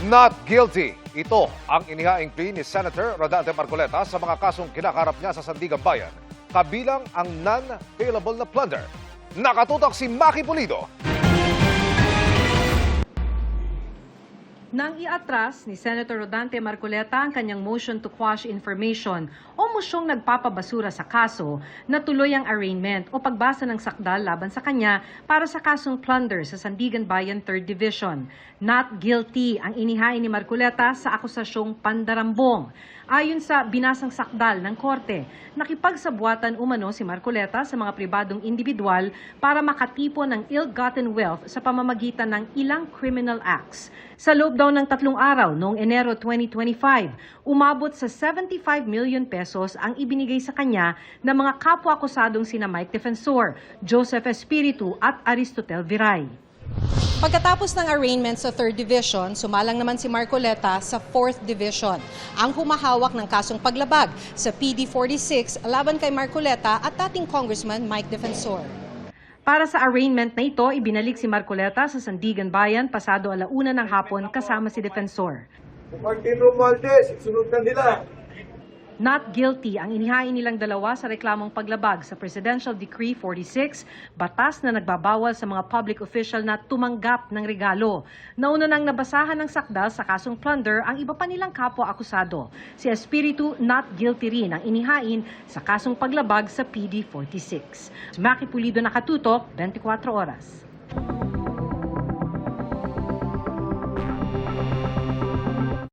Not guilty. Ito ang inihaing plea ni Senator Rodante Marcoleta sa mga kasong kinakarap niya sa Sandigan Bayan, kabilang ang non-bailable na plunder. Nakatutok si Maki Pulido. Nang iatras ni Senator Rodante Marcoleta ang kanyang motion to quash information o mosyong nagpapabasura sa kaso, natuloy ang arraignment o pagbasa ng sakdal laban sa kanya para sa kasong plunder sa Sandigan Bayan 3rd Division. Not guilty ang inihain ni Marcoleta sa akusasyong pandarambong. Ayon sa binasang sakdal ng korte, nakipagsabuatan umano si Marcoleta sa mga pribadong individual para makatipon ng ill-gotten wealth sa pamamagitan ng ilang criminal acts. Sa loob daw ng 3 araw noong Enero 2025, umabot sa 75 million pesos ang ibinigay sa kanya ng mga kapwa-akusadong sina Mike Defensor, Joseph Espiritu at Aristotel Viray. Pagkatapos ng arraignment sa 3rd Division, sumalang naman si Marcoleta sa 4th Division. Ang humahawak ng kasong paglabag sa PD 46 laban kay Marcoleta at dating Congressman Mike Defensor. Para sa arraignment na ito, ibinalik si Marcoleta sa Sandigan Bayan pasado 1:00 ng hapon kasama si Defensor. Martin Romualdez, sunod na nila. Not guilty ang inihain nilang dalawa sa reklamong paglabag sa Presidential Decree 46, batas na nagbabawal sa mga public official na tumanggap ng regalo. Nauna nang nabasahan ng sakdal sa kasong plunder ang iba pa nilang kapwa-akusado. Si Espiritu not guilty rin ang inihain sa kasong paglabag sa PD 46. Maki Pulido, nakatutok, 24 oras.